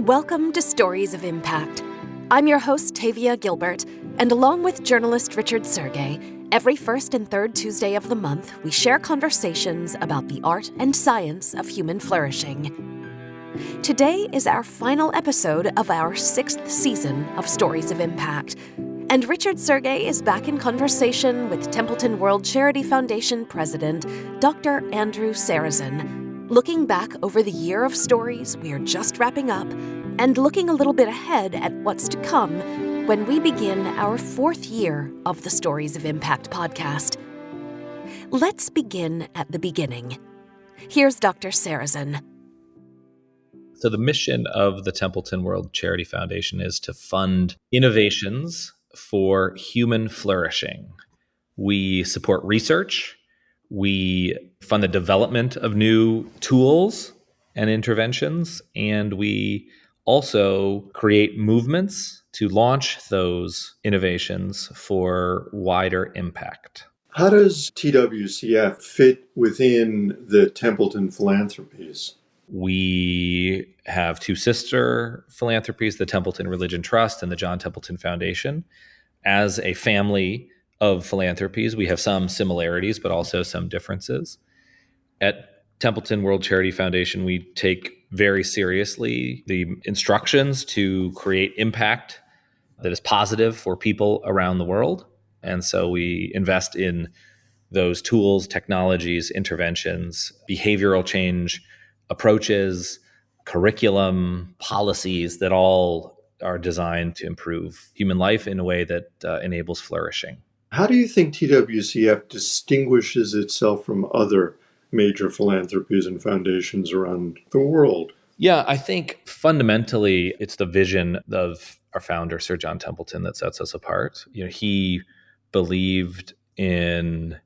Welcome to Stories of Impact. I'm your host, Tavia Gilbert, and along with journalist Richard Sergey, every first and third Tuesday of the month, we share conversations about the art and science of human flourishing. Today is our final episode of our 6th season of Stories of Impact, and Richard Sergey is back in conversation with Templeton World Charity Foundation President, Dr. Andrew Serazin, looking back over the year of stories we are just wrapping up and looking a little bit ahead at what's to come when we begin our 4th year of the Stories of Impact podcast. Let's begin at the beginning. Here's Dr. Serazin. So the mission of the Templeton World Charity Foundation is to fund innovations for human flourishing. We support research. We fund the development of new tools and interventions, and we also create movements to launch those innovations for wider impact. How does TWCF fit within the Templeton philanthropies? We have 2 sister philanthropies, the Templeton Religion Trust and the John Templeton Foundation. As a family of philanthropies, we have some similarities, but also some differences. At Templeton World Charity Foundation, we take very seriously the instructions to create impact that is positive for people around the world. And so we invest in those tools, technologies, interventions, behavioral change approaches, curriculum, policies that all are designed to improve human life in a way that enables flourishing. How do you think TWCF distinguishes itself from other major philanthropies and foundations around the world? Yeah, I think fundamentally it's the vision of our founder, Sir John Templeton, that sets us apart. He believed in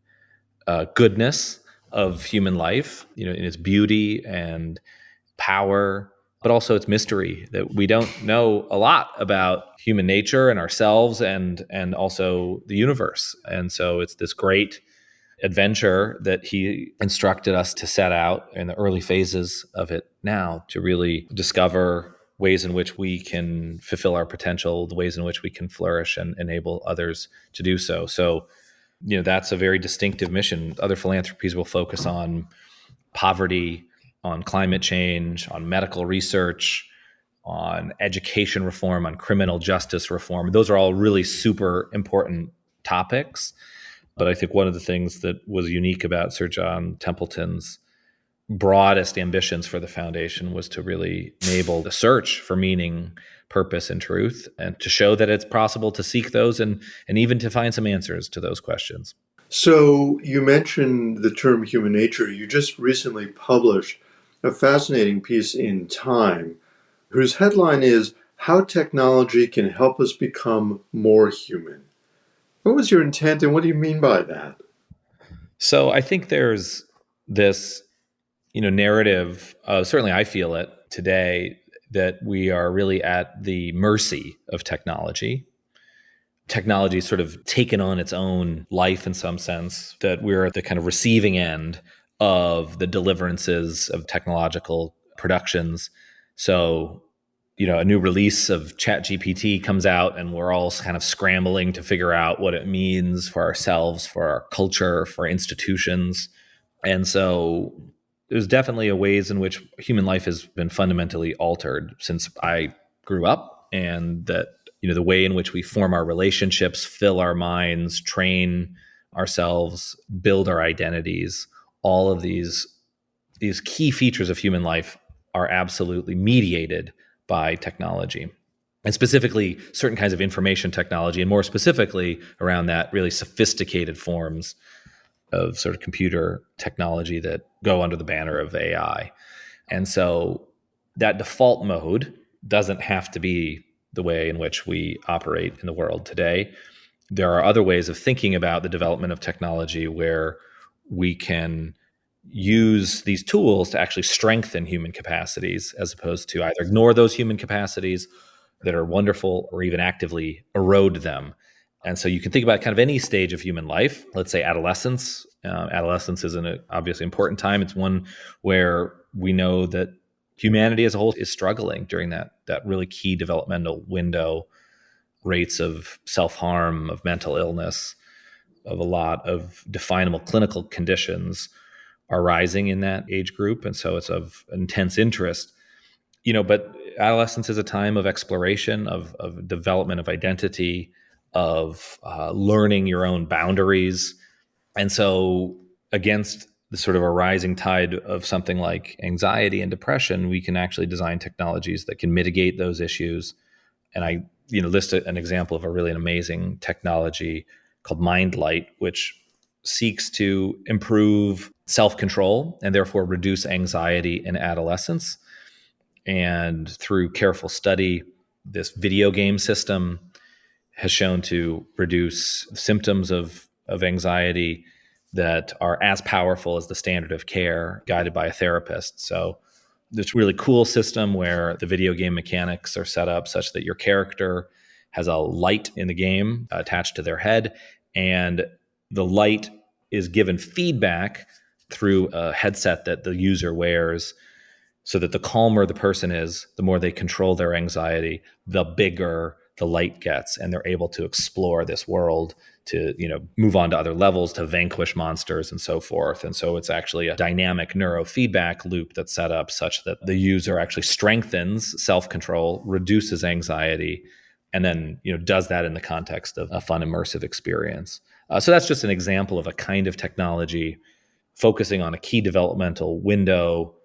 goodness of human life, in its beauty and power, but also its mystery, that we don't know a lot about human nature and ourselves and also the universe. And so it's this great adventure that he instructed us to set out in the early phases of it now, to really discover ways in which we can fulfill our potential, the ways in which we can flourish and enable others to do so. So, that's a very distinctive mission. Other philanthropies will focus on poverty, on climate change, on medical research, on education reform, on criminal justice reform. Those are all really super important topics. But I think one of the things that was unique about Sir John Templeton's broadest ambitions for the foundation was to really enable the search for meaning, purpose, and truth, and to show that it's possible to seek those and even to find some answers to those questions. So you mentioned the term human nature. You just recently published a fascinating piece in Time, whose headline is "How Technology Can Help Us Become More Human." What was your intent, and what do you mean by that? So I think there's this narrative, certainly I feel it today, that we are really at the mercy of technology. Technology sort of taken on its own life in some sense, that we're at the kind of receiving end of the deliverances of technological productions. So, a new release of ChatGPT comes out and we're all kind of scrambling to figure out what it means for ourselves, for our culture, for institutions. And so there's definitely a ways in which human life has been fundamentally altered since I grew up, and that the way in which we form our relationships, fill our minds, train ourselves, build our identities, all of these key features of human life are absolutely mediated by technology, and specifically certain kinds of information technology, and more specifically around that, really sophisticated forms of sort of computer technology that go under the banner of AI. And so that default mode doesn't have to be the way in which we operate in the world today. There are other ways of thinking about the development of technology where we can use these tools to actually strengthen human capacities, as opposed to either ignore those human capacities that are wonderful or even actively erode them. And so you can think about kind of any stage of human life. Let's say adolescence. Adolescence is an obviously important time. It's one where we know that humanity as a whole is struggling during that really key developmental window. Rates of self-harm, of mental illness, of a lot of definable clinical conditions are rising in that age group. And so it's of intense interest. But adolescence is a time of exploration, of development of identity, of learning your own boundaries. And so against the sort of a rising tide of something like anxiety and depression, we can actually design technologies that can mitigate those issues. And I list an example of a really amazing technology called MindLight, which seeks to improve self-control and therefore reduce anxiety in adolescence. And through careful study, this video game system has shown to reduce symptoms of anxiety that are as powerful as the standard of care guided by a therapist. So this really cool system where the video game mechanics are set up such that your character has a light in the game attached to their head, and the light is given feedback through a headset that the user wears, so that the calmer the person is, the more they control their anxiety, the bigger the light gets, and they're able to explore this world, to move on to other levels, to vanquish monsters and so forth. And so it's actually a dynamic neurofeedback loop that's set up such that the user actually strengthens self-control, reduces anxiety, and then does that in the context of a fun, immersive experience. So that's just an example of a kind of technology focusing on a key developmental window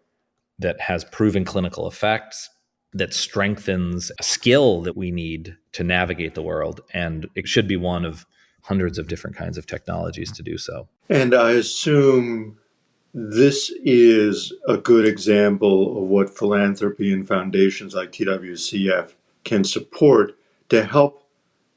that has proven clinical effects, that strengthens a skill that we need to navigate the world. And it should be one of hundreds of different kinds of technologies to do so. And I assume this is a good example of what philanthropy and foundations like TWCF can support to help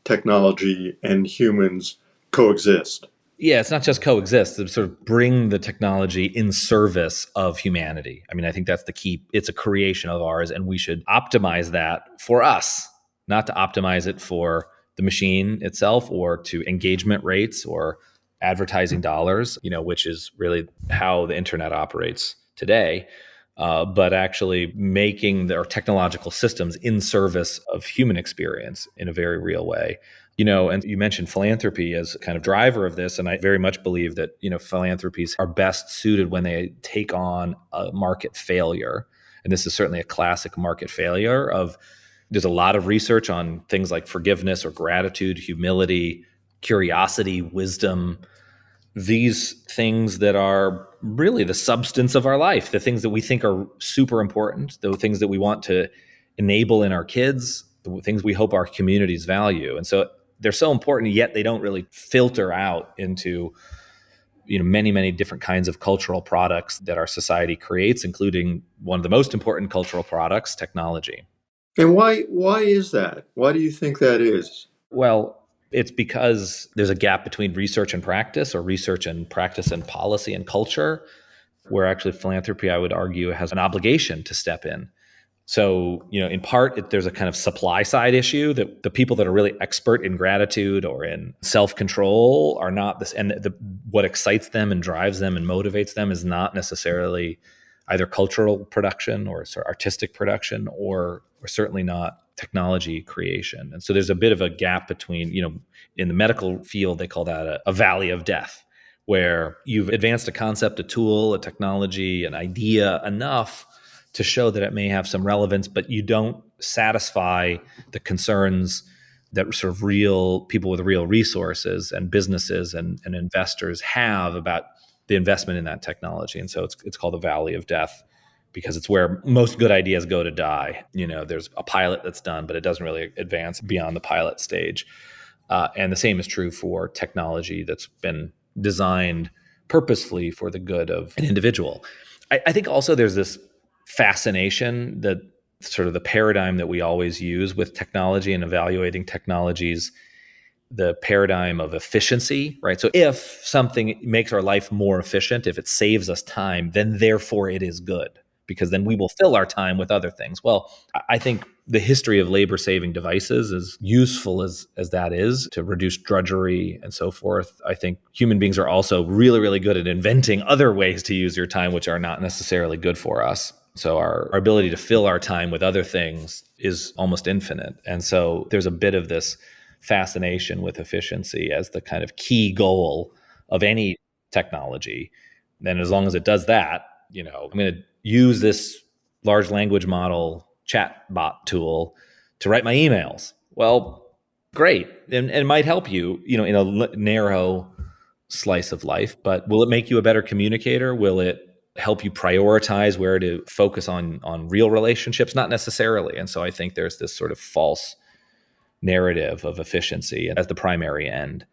technology and humans coexist. Yeah, it's not just coexist, to sort of bring the technology in service of humanity. I mean, I think that's the key. It's a creation of ours, and we should optimize that for us, not to optimize it for the machine itself or to engagement rates or advertising dollars, which is really how the internet operates today, but actually making our technological systems in service of human experience in a very real way. And you mentioned philanthropy as a kind of driver of this. And I very much believe that, philanthropies are best suited when they take on a market failure. And this is certainly a classic market failure there's a lot of research on things like forgiveness or gratitude, humility, curiosity, wisdom, these things that are really the substance of our life, the things that we think are super important, the things that we want to enable in our kids, the things we hope our communities value. And so they're so important, yet they don't really filter out into many, many different kinds of cultural products that our society creates, including one of the most important cultural products, technology. And why is that? Why do you think that is? Well, it's because there's a gap between research and practice, or research and practice and policy and culture, where actually philanthropy, I would argue, has an obligation to step in. So, in part, there's a kind of supply side issue that the people that are really expert in gratitude or in self-control are not this, and what excites them and drives them and motivates them is not necessarily either cultural production or sort of artistic production, or certainly not technology creation. And so there's a bit of a gap between, in the medical field, they call that a valley of death, where you've advanced a concept, a tool, a technology, an idea enough to show that it may have some relevance, but you don't satisfy the concerns that sort of real people with real resources and businesses and investors have about the investment in that technology. And so it's called the valley of death, because it's where most good ideas go to die. There's a pilot that's done, but it doesn't really advance beyond the pilot stage. And the same is true for technology that's been designed purposefully for the good of an individual. I think also there's this fascination that sort of the paradigm that we always use with technology and evaluating technologies, the paradigm of efficiency, right? So if something makes our life more efficient, if it saves us time, then therefore it is good, because then we will fill our time with other things. Well, I think the history of labor-saving devices, as useful as that is to reduce drudgery and so forth, I think human beings are also really, really good at inventing other ways to use your time, which are not necessarily good for us. So our ability to fill our time with other things is almost infinite. And so there's a bit of this fascination with efficiency as the kind of key goal of any technology. And as long as it does that, I'm going to use this large language model chatbot tool to write my emails. Well, great. And it might help you, in a narrow slice of life, but will it make you a better communicator? Will it help you prioritize where to focus on real relationships? Not necessarily. And so I think there's this sort of false narrative of efficiency as the primary end.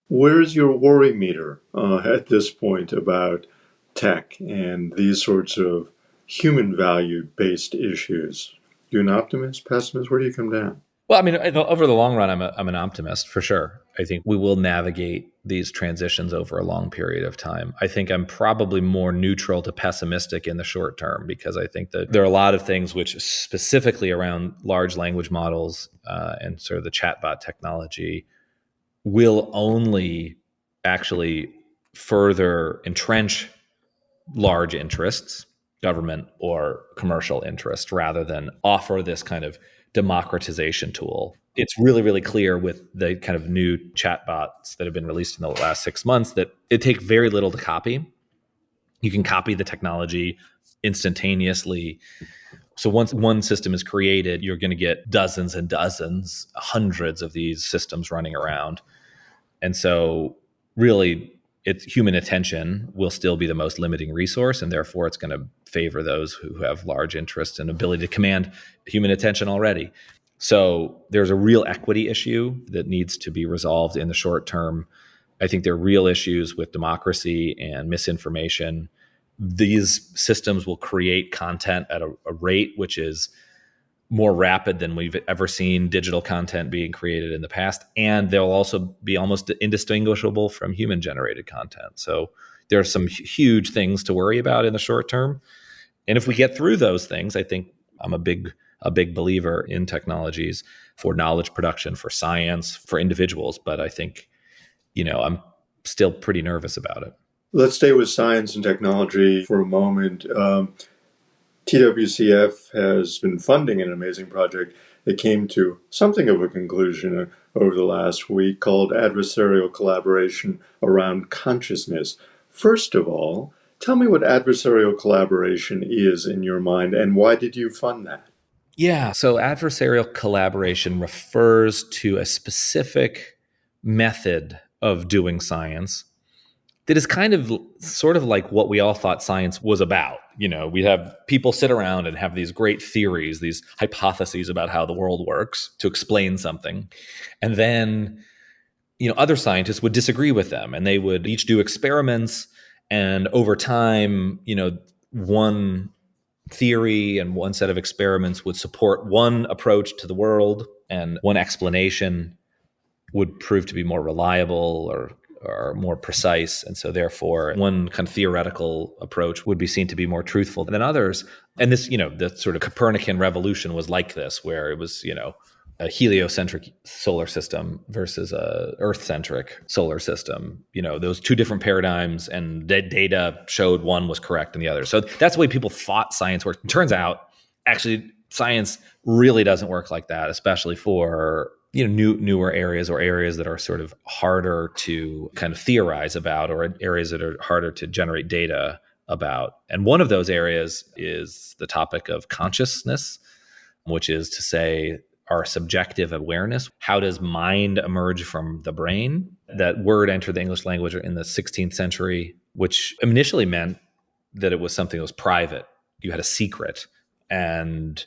Where's your worry meter at this point about tech and these sorts of human value based issues? You an optimist, pessimist? Where do you come down? Well, I mean, over the long run, I'm an optimist for sure. I think we will navigate these transitions over a long period of time. I think I'm probably more neutral to pessimistic in the short term, because I think that there are a lot of things which specifically around large language models and sort of the chatbot technology will only actually further entrench large interests, government or commercial interest, rather than offer this kind of democratization tool. It's really, really clear with the kind of new chatbots that have been released in the last 6 months that it takes very little to copy. You can copy the technology instantaneously. So once one system is created, you're going to get dozens and dozens, hundreds of these systems running around. And so really, human attention will still be the most limiting resource, and therefore it's going to favor those who have large interest and ability to command human attention already. So there's a real equity issue that needs to be resolved in the short term. I think there are real issues with democracy and misinformation. These systems will create content at a rate which is more rapid than we've ever seen digital content being created in the past. And they'll also be almost indistinguishable from human generated content. So there are some huge things to worry about in the short term. And if we get through those things, I think I'm a big believer in technologies for knowledge production, for science, for individuals. But I think, I'm still pretty nervous about it. Let's stay with science and technology for a moment. TWCF has been funding an amazing project that came to something of a conclusion over the last week, called adversarial collaboration around consciousness. First of all, tell me what adversarial collaboration is in your mind, and why did you fund that? Yeah, so adversarial collaboration refers to a specific method of doing science that is kind of sort of like what we all thought science was about. We have people sit around and have these great theories, these hypotheses about how the world works to explain something. And then, other scientists would disagree with them, and they would each do experiments. And over time, one theory and one set of experiments would support one approach to the world, and one explanation would prove to be more reliable or more precise. And so therefore, one kind of theoretical approach would be seen to be more truthful than others. And this, the sort of Copernican revolution was like this, where it was, a heliocentric solar system versus a Earth-centric solar system. Those two different paradigms, and the data showed one was correct and the other. So that's the way people thought science worked. It turns out, actually, science really doesn't work like that, especially for newer areas, or areas that are sort of harder to kind of theorize about, or areas that are harder to generate data about. And one of those areas is the topic of consciousness, which is to say our subjective awareness. How does mind emerge from the brain? That word entered the English language in the 16th century, which initially meant that it was something that was private. You had a secret. And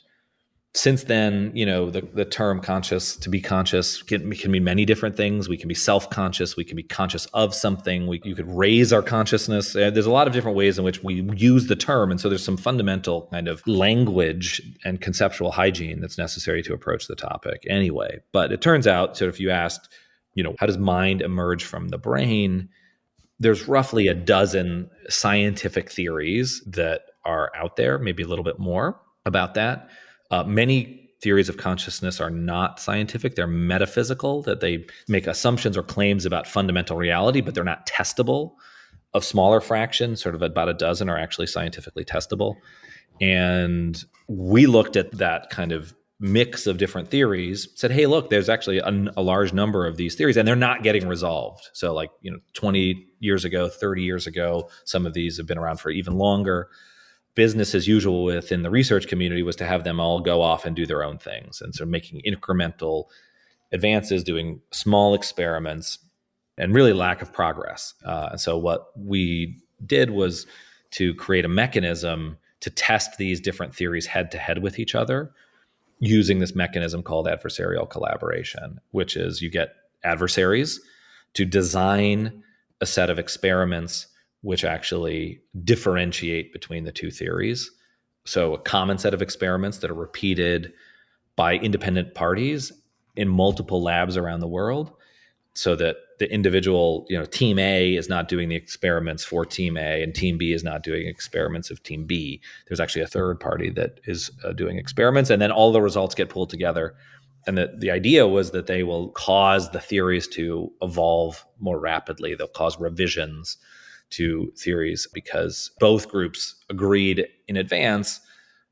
since then, the term conscious, to be conscious, can mean many different things. We can be self-conscious. We can be conscious of something. You could raise our consciousness. There's a lot of different ways in which we use the term. And so there's some fundamental kind of language and conceptual hygiene that's necessary to approach the topic anyway. But it turns out, sort of, if you asked, how does mind emerge from the brain? There's roughly a dozen scientific theories that are out there, maybe a little bit more about that. Many theories of consciousness are not scientific. They're metaphysical, that they make assumptions or claims about fundamental reality, but they're not testable. Of smaller fractions, sort of about a dozen, are actually scientifically testable. And we looked at that kind of mix of different theories, said, hey, look, there's actually a large number of these theories, and they're not getting resolved. So 20 years ago, 30 years ago, some of these have been around for even longer. Business as usual within the research community was to have them all go off and do their own things. And so making incremental advances, doing small experiments, and really lack of progress. And so what we did was to create a mechanism to test these different theories head to head with each other using this mechanism called adversarial collaboration, which is you get adversaries to design a set of experiments which actually differentiate between the two theories. So a common set of experiments that are repeated by independent parties in multiple labs around the world, so that the individual, team A is not doing the experiments for team A and team B is not doing experiments of team B. There's actually a third party that is doing experiments, and then all the results get pulled together. And the idea was that they will cause the theories to evolve more rapidly. They'll cause revisions to theories because both groups agreed in advance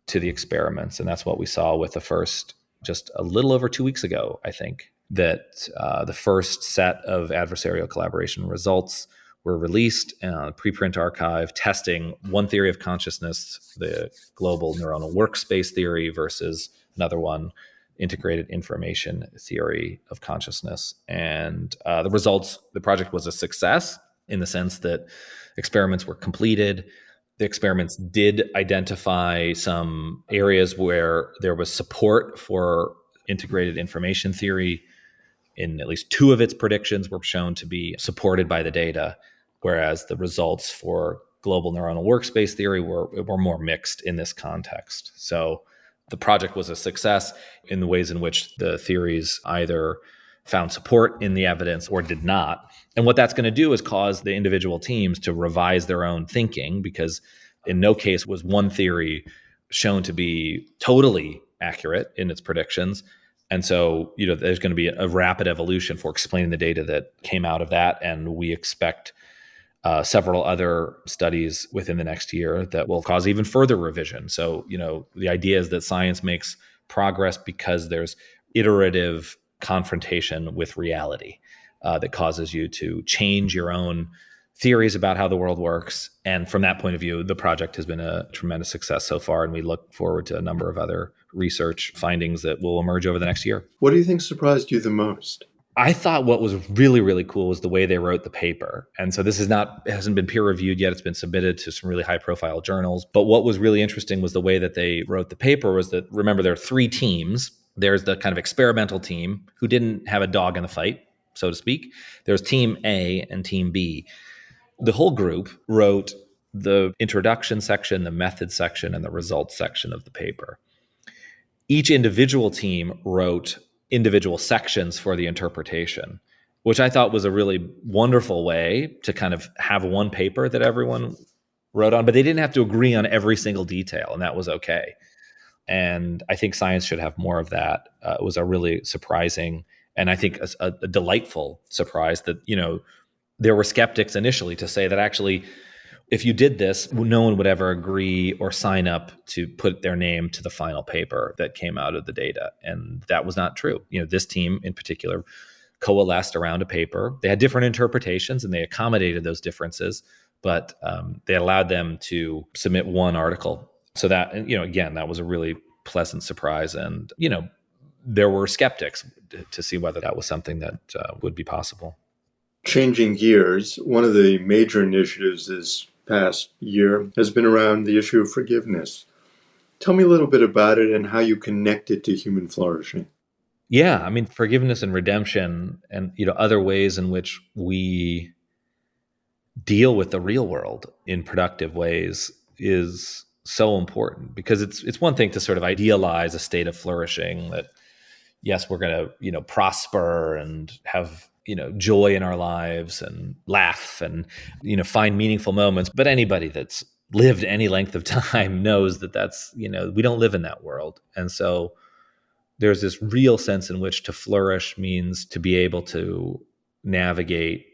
to the experiments. And that's what we saw with the first, just a little over 2 weeks ago, I think, that the first set of adversarial collaboration results were released in a preprint archive testing one theory of consciousness, the global neuronal workspace theory, versus another one, integrated information theory of consciousness. And the results, the project was a success in the sense that experiments were completed. The experiments did identify some areas where there was support for integrated information theory. In at least 2 of its predictions were shown to be supported by the data, whereas the results for global neuronal workspace theory were more mixed in this context. So the project was a success in the ways in which the theories either found support in the evidence or did not. And what that's going to do is cause the individual teams to revise their own thinking, because in no case was one theory shown to be totally accurate in its predictions. And so, there's going to be a rapid evolution for explaining the data that came out of that. And we expect several other studies within the next year that will cause even further revision. So, the idea is that science makes progress because there's iterative confrontation with reality that causes you to change your own theories about how the world works. And from that point of view, the project has been a tremendous success so far, and we look forward to a number of other research findings that will emerge over the next year. What do you think surprised you the most? I thought what was really, really cool was the way they wrote the paper. And so this it hasn't been peer reviewed yet. It's been submitted to some really high profile journals. But what was really interesting was the way that they wrote the paper was that, remember, there are 3 teams. There's the kind of experimental team who didn't have a dog in the fight, so to speak. There's team A and team B. The whole group wrote the introduction section, the method section, and the results section of the paper. Each individual team wrote individual sections for the interpretation, which I thought was a really wonderful way to kind of have one paper that everyone wrote on, but they didn't have to agree on every single detail, and that was okay. And I think science should have more of that. It was a really surprising, and I think a delightful surprise that, there were skeptics initially to say that actually, if you did this, no one would ever agree or sign up to put their name to the final paper that came out of the data. And that was not true. This team in particular coalesced around a paper. They had different interpretations and they accommodated those differences, but they allowed them to submit one article. So that, again, that was a really pleasant surprise. And, there were skeptics to see whether that was something that would be possible. Changing gears, one of the major initiatives this past year has been around the issue of forgiveness. Tell me a little bit about it and how you connect it to human flourishing. Yeah, I mean, forgiveness and redemption and, other ways in which we deal with the real world in productive ways is so important, because it's one thing to sort of idealize a state of flourishing that, yes, we're going to, prosper and have, joy in our lives and laugh and, find meaningful moments. But anybody that's lived any length of time knows that that's, we don't live in that world. And so there's this real sense in which to flourish means to be able to navigate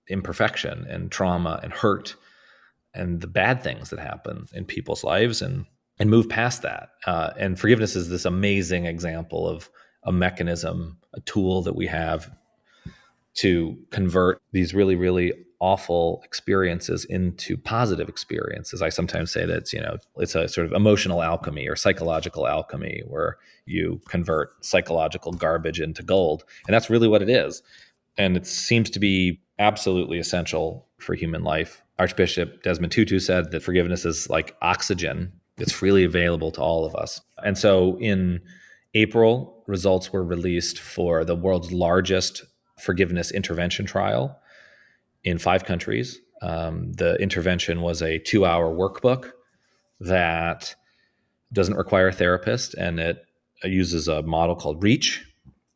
imperfection and trauma and hurt and the bad things that happen in people's lives. And and move past that. And forgiveness is this amazing example of a mechanism, a tool that we have to convert these really, really awful experiences into positive experiences. I sometimes say that it's a sort of emotional alchemy or psychological alchemy, where you convert psychological garbage into gold. And that's really what it is. And it seems to be absolutely essential for human life. Archbishop Desmond Tutu said that forgiveness is like oxygen. It's freely available to all of us. And so in April, results were released for the world's largest forgiveness intervention trial in 5 countries. The intervention was a 2-hour workbook that doesn't require a therapist, and it uses a model called REACH,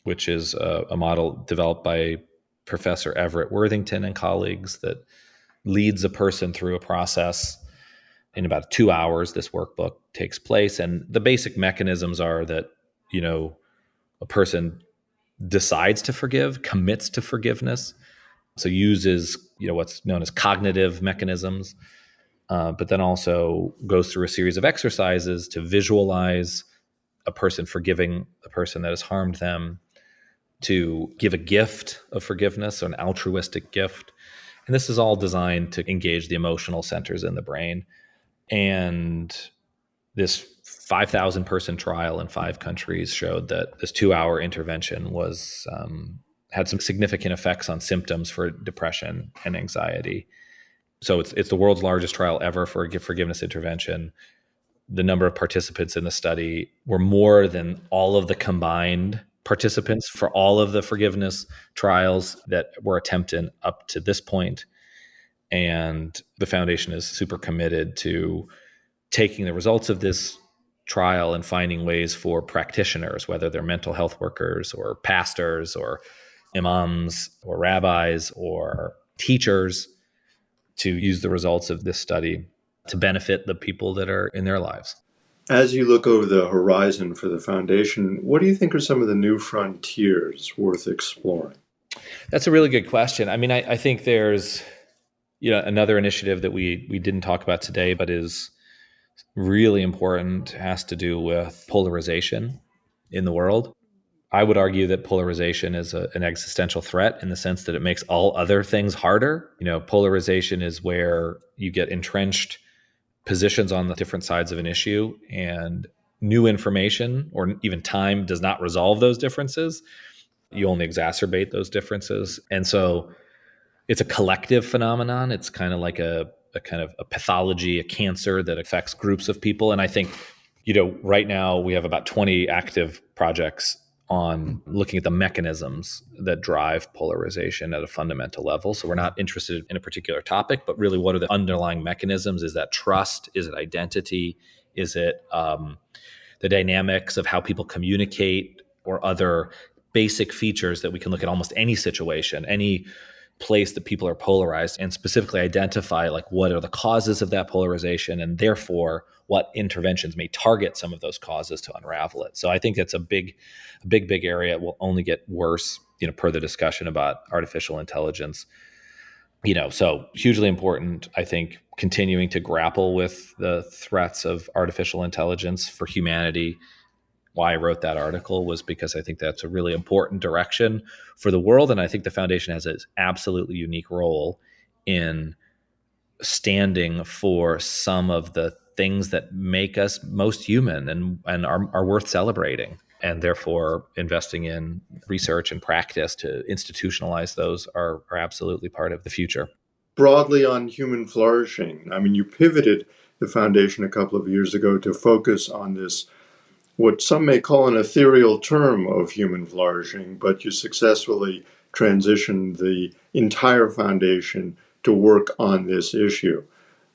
which is a model developed by Professor Everett Worthington and colleagues that leads a person through a process. In about 2 hours, this workbook takes place. And the basic mechanisms are that, a person decides to forgive, commits to forgiveness, so uses, what's known as cognitive mechanisms, but then also goes through a series of exercises to visualize a person forgiving the person that has harmed them, to give a gift of forgiveness, or an altruistic gift. And this is all designed to engage the emotional centers in the brain. And this 5,000 person trial in 5 countries showed that this 2-hour intervention had some significant effects on symptoms for depression and anxiety. So it's the world's largest trial ever for a forgiveness intervention. The number of participants in the study were more than all of the combined participants for all of the forgiveness trials that were attempted up to this point. And the foundation is super committed to taking the results of this trial and finding ways for practitioners, whether they're mental health workers or pastors or imams or rabbis or teachers, to use the results of this study to benefit the people that are in their lives. As you look over the horizon for the foundation, what do you think are some of the new frontiers worth exploring? That's a really good question. I mean, I think there's another initiative that we didn't talk about today, but is really important, has to do with polarization in the world. I would argue that polarization is an existential threat in the sense that it makes all other things harder. Polarization is where you get entrenched positions on the different sides of an issue, and new information or even time does not resolve those differences. You only exacerbate those differences. And so it's a collective phenomenon. It's kind of like a kind of a pathology, a cancer that affects groups of people. And I think, right now we have about 20 active projects on looking at the mechanisms that drive polarization at a fundamental level. So we're not interested in a particular topic, but really, what are the underlying mechanisms? Is that trust? Is it identity? Is it the dynamics of how people communicate, or other basic features that we can look at almost any situation, any place that people are polarized, and specifically identify like what are the causes of that polarization, and therefore what interventions may target some of those causes to unravel it. So I think that's a big area. It will only get worse, per the discussion about artificial intelligence. So hugely important, I think, continuing to grapple with the threats of artificial intelligence for humanity. Why I wrote that article was because I think that's a really important direction for the world. And I think the foundation has an absolutely unique role in standing for some of the things that make us most human and are worth celebrating. And therefore, investing in research and practice to institutionalize those are absolutely part of the future. Broadly on human flourishing, I mean, you pivoted the foundation a couple of years ago to focus on this, what some may call an ethereal term of human flourishing, but you successfully transitioned the entire foundation to work on this issue.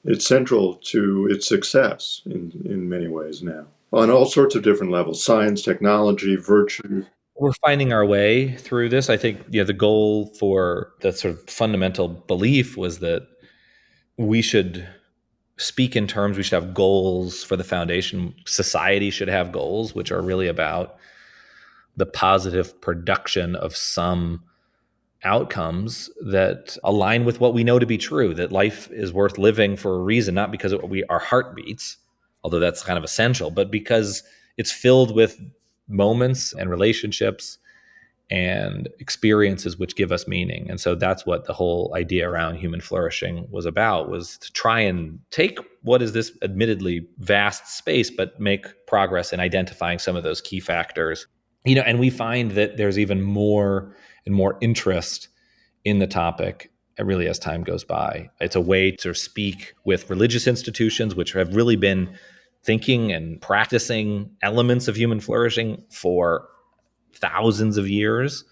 It's central to its success in many ways now, on all sorts of different levels: science, technology, virtue. We're finding our way through this. I think the goal for the sort of fundamental belief was that we should speak in terms, we should have goals for the foundation. Society should have goals, which are really about the positive production of some outcomes that align with what we know to be true, that life is worth living for a reason, not because our heart beats, although that's kind of essential, but because it's filled with moments and relationships and experiences which give us meaning. And so that's what the whole idea around human flourishing was about, was to try and take what is this admittedly vast space, but make progress in identifying some of those key factors. And we find that there's even more and more interest in the topic really as time goes by. It's a way to speak with religious institutions, which have really been thinking and practicing elements of human flourishing for thousands of years,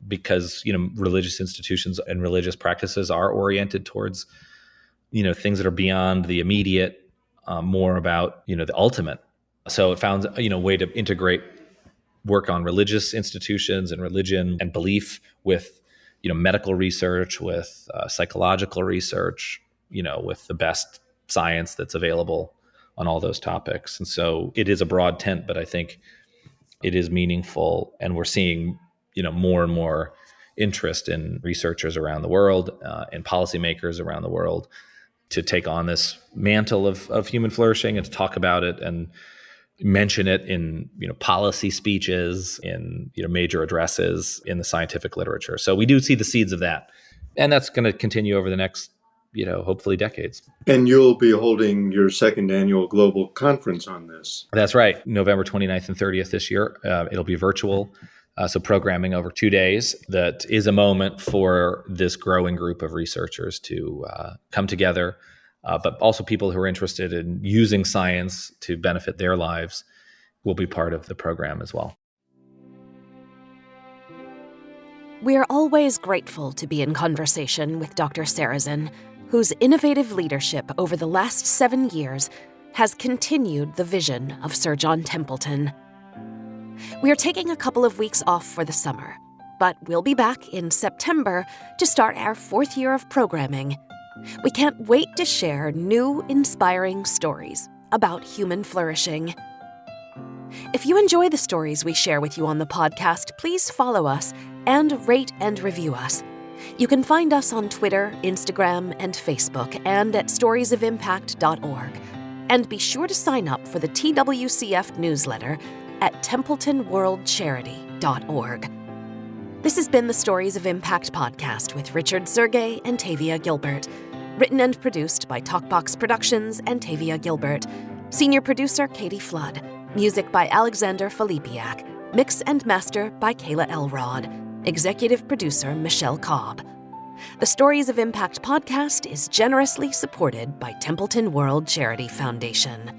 because religious institutions and religious practices are oriented towards things that are beyond the immediate, more about the ultimate. So it found a way to integrate work on religious institutions and religion and belief with medical research, with psychological research, with the best science that's available on all those topics. And so it is a broad tent, but I think it is meaningful, and we're seeing more and more interest in researchers around the world and policymakers around the world to take on this mantle of human flourishing and to talk about it and mention it in policy speeches, in major addresses in the scientific literature. So we do see the seeds of that, and that's going to continue over the next hopefully decades. And you'll be holding your second annual global conference on this. That's right. November 29th and 30th this year. It'll be virtual. So programming over 2 days. That is a moment for this growing group of researchers to come together, but also people who are interested in using science to benefit their lives will be part of the program as well. We're always grateful to be in conversation with Dr. Serazin, whose innovative leadership over the last 7 years has continued the vision of Sir John Templeton. We are taking a couple of weeks off for the summer, but we'll be back in September to start our 4th year of programming. We can't wait to share new, inspiring stories about human flourishing. If you enjoy the stories we share with you on the podcast, please follow us and rate and review us. You can find us on Twitter, Instagram, and Facebook, and at storiesofimpact.org. And be sure to sign up for the TWCF newsletter at templetonworldcharity.org. This has been the Stories of Impact podcast with Richard Sergey and Tavia Gilbert. Written and produced by Talkbox Productions and Tavia Gilbert. Senior producer Katie Flood. Music by Alexander Filipiak. Mix and master by Kayla Elrod. Executive producer Michelle Cobb. The Stories of Impact podcast is generously supported by Templeton World Charity Foundation.